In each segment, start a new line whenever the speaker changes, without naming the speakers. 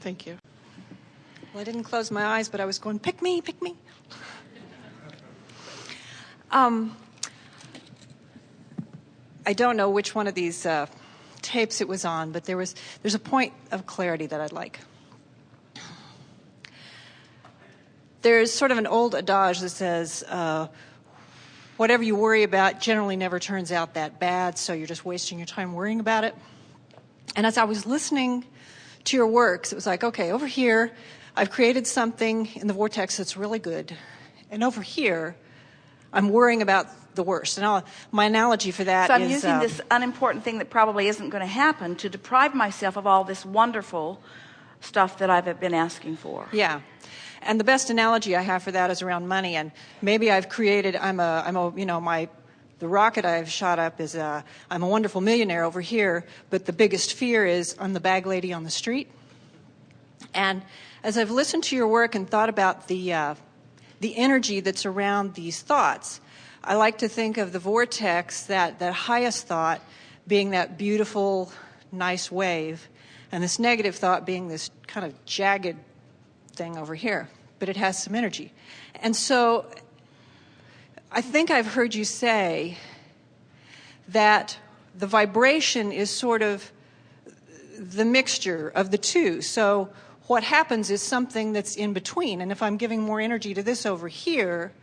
Thank you. Well, I didn't close my eyes, but I was going, pick me, pick me. I don't know which one of these tapes it was on, but there's a point of clarity that I'd like. There's sort of an old adage that says, whatever you worry about generally never turns out that bad, so you're just wasting your time worrying about it. And as I was listening to your works, it was like, okay, over here, I've created something in the vortex that's really good. And over here, I'm worrying about the worst. And my analogy for that is...
So I'm using this unimportant thing that probably isn't going to happen to deprive myself of all this wonderful stuff that I've been asking for.
Yeah. And the best analogy I have for that is around money. And maybe I've created, the rocket I've shot up is, I'm a wonderful millionaire over here, but the biggest fear is I'm the bag lady on the street. And as I've listened to your work and thought about the energy that's around these thoughts, I like to think of the vortex, that highest thought being that beautiful, nice wave, and this negative thought being this kind of jagged thing over here, but it has some energy. And so I think I've heard you say that the vibration is sort of the mixture of the two. So what happens is something that's in between. And if I'm giving more energy to this over here,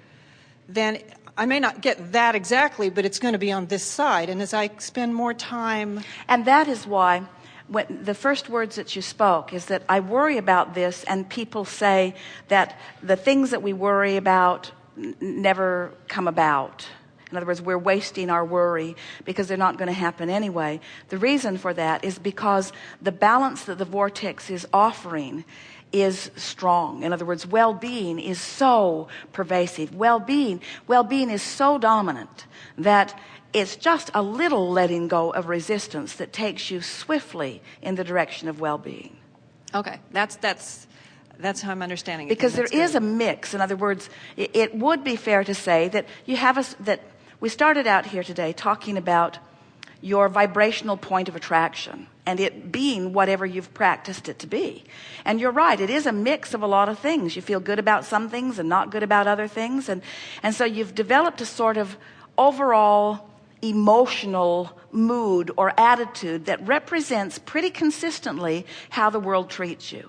then I may not get that exactly, but it's going to be on this side. And as I spend more time...
And that is why the first words that you spoke is that I worry about this, and people say that the things that we worry about never come about. In other words, we're wasting our worry because they're not going to happen anyway. The reason for that is because the balance that the vortex is offering is strong. In other words, well-being is so pervasive. Well-being is so dominant that it's just a little letting go of resistance that takes you swiftly in the direction of well-being.
Okay, that's how I'm understanding it.
Because there is a mix. In other words, it would be fair to say that that we started out here today talking about your vibrational point of attraction and it being whatever you've practiced it to be. And you're right, it is a mix of a lot of things. You feel good about some things and not good about other things. And so you've developed a sort of overall emotional mood or attitude that represents pretty consistently how the world treats you.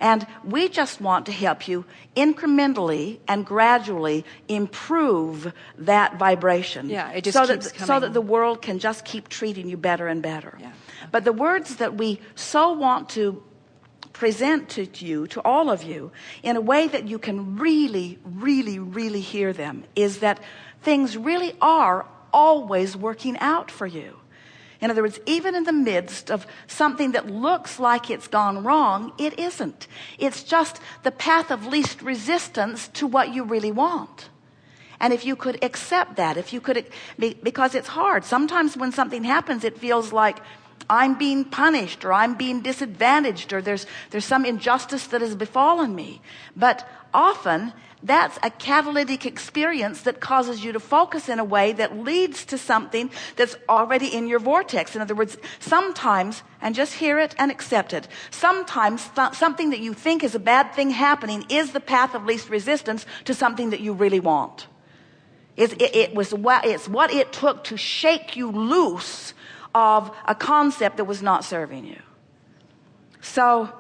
And we just want to help you incrementally and gradually improve that vibration.
Yeah, it just keeps coming.
So that the world can just keep treating you better and better.
Yeah.
But the words that we so want to present to you, to all of you, in a way that you can really, really, really hear them, is that things really are always working out for you. In other words, even in the midst of something that looks like it's gone wrong, it isn't. It's just the path of least resistance to what you really want. And if you could accept that, because it's hard. Sometimes when something happens, it feels like I'm being punished or I'm being disadvantaged or there's some injustice that has befallen me. But often that's a catalytic experience that causes you to focus in a way that leads to something that's already in your vortex. In other words, sometimes, and just hear it and accept it, sometimes something that you think is a bad thing happening is the path of least resistance to something that you really want. It's what it took to shake you loose of a concept that was not serving you. So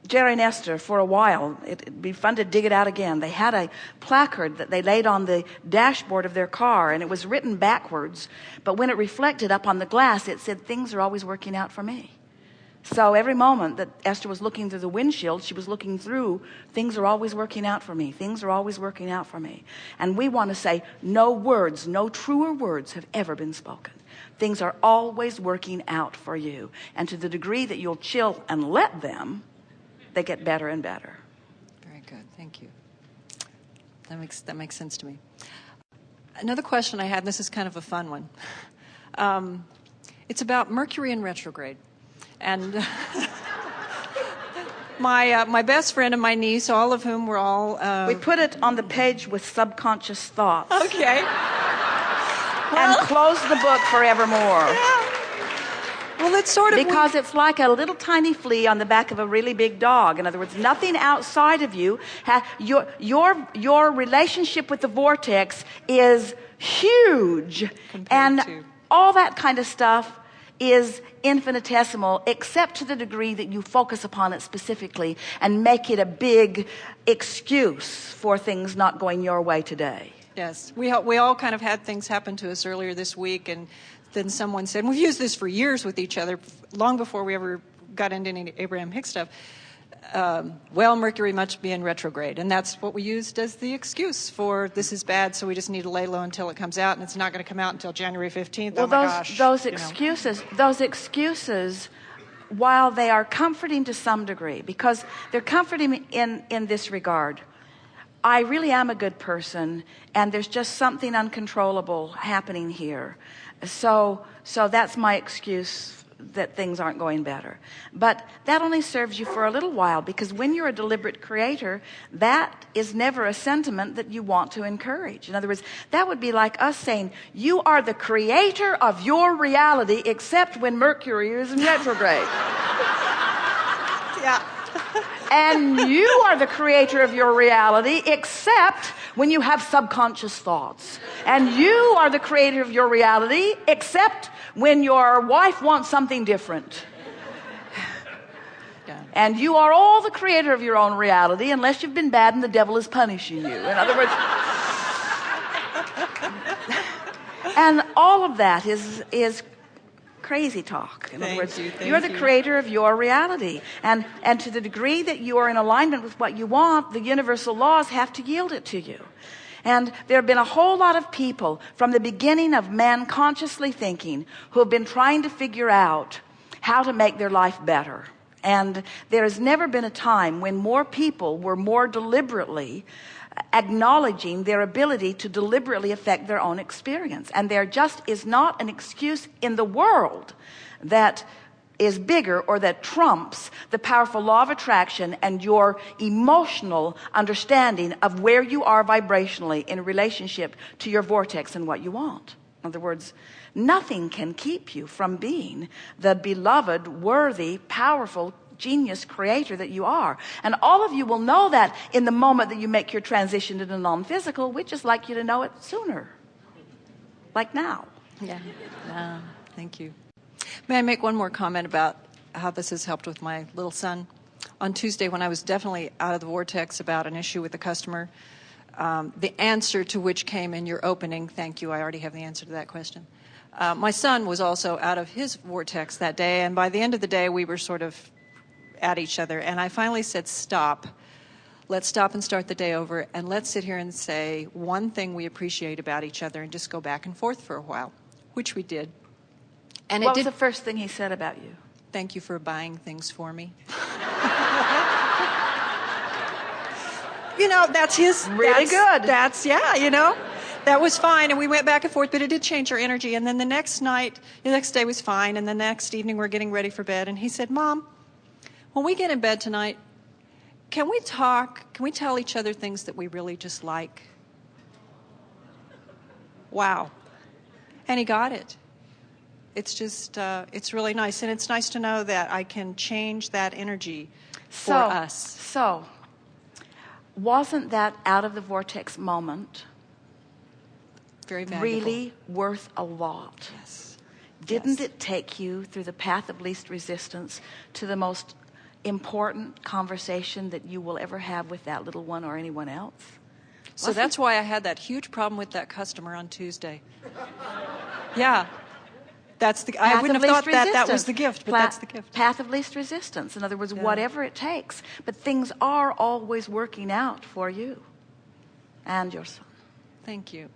Jerry and Esther, for a while, it'd be fun to dig it out again. They had a placard that they laid on the dashboard of their car, and it was written backwards. But when it reflected up on the glass, it said, "Things are always working out for me." So every moment that Esther was looking through the windshield, she was looking through, "Things are always working out for me. Things are always working out for me." And we want to say, no words, no truer words have ever been spoken. Things are always working out for you. And to the degree that you'll chill and let them, they get better and better.
Very good. Thank you. That makes sense to me. Another question I had, and this is kind of a fun one. It's about Mercury in retrograde. And my best friend and my niece, all of whom were all...
we put it on the page with subconscious thoughts.
Okay.
And close the book forevermore.
Yeah. Well, it's sort of...
Because it's like a little tiny flea on the back of a really big dog. In other words, nothing outside of you. Your relationship with the vortex is huge. And all that kind of stuff is infinitesimal, except to the degree that you focus upon it specifically and make it a big excuse for things not going your way today.
Yes. We all kind of had things happen to us earlier this week, and then someone said, and we've used this for years with each other, long before we ever got into any Abraham Hicks stuff, well, Mercury must be in retrograde. And that's what we used as the excuse for this is bad, so we just need to lay low until it comes out, and it's not going to come out until January 15th.
Well,
oh, my gosh.
Those excuses, while they are comforting to some degree, because they're comforting in this regard, I really am a good person, and there's just something uncontrollable happening here. So that's my excuse that things aren't going better. But that only serves you for a little while, because when you're a deliberate creator, that is never a sentiment that you want to encourage. In other words, that would be like us saying, you are the creator of your reality, except when Mercury is in retrograde.
Yeah.
And you are the creator of your reality, except when you have subconscious thoughts. And you are the creator of your reality, except when your wife wants something different.
Yeah.
And you are all the creator of your own reality, unless you've been bad and the devil is punishing you. In other words, and all of that is crazy talk. In other words, you're the creator of your reality. And to the degree that you are in alignment with what you want, the universal laws have to yield it to you. And there have been a whole lot of people from the beginning of man consciously thinking who have been trying to figure out how to make their life better. And there has never been a time when more people were more deliberately acknowledging their ability to deliberately affect their own experience. And there just is not an excuse in the world that is bigger or that trumps the powerful law of attraction and your emotional understanding of where you are vibrationally in relationship to your vortex and what you want. In other words, nothing can keep you from being the beloved, worthy, powerful, genius creator that you are. And all of you will know that in the moment that you make your transition to the non-physical. We'd just like you to know it sooner. Like now.
Yeah. Thank you. May I make one more comment about how this has helped with my little son? On Tuesday, when I was definitely out of the vortex about an issue with a customer, the answer to which came in your opening, thank you, I already have the answer to that question. My son was also out of his vortex that day, and by the end of the day, we were sort of at each other. And I finally said, stop. Let's stop and start the day over, and let's sit here and say one thing we appreciate about each other and just go back and forth for a while, which we did. And
what was the first thing he said about you?
Thank you for buying things for me. That's his...
Really good.
That was fine, and we went back and forth, but it did change our energy. And then the next day was fine, and the next evening we're getting ready for bed, and he said, Mom, when we get in bed tonight, can we talk? Can we tell each other things that we really just like? Wow. And he got it. It's just, it's really nice. And it's nice to know that I can change that energy for us.
So, wasn't that out of the vortex moment
very valuable,
really worth a lot?
Yes.
Didn't it take you through the path of least resistance to the most important conversation that you will ever have with that little one or anyone else?
So that's why I had that huge problem with that customer on Tuesday. Yeah. I wouldn't have thought that was the gift, but that's the gift.
Path of least resistance. In other words, whatever it takes. But things are always working out for you and your son.
Thank you.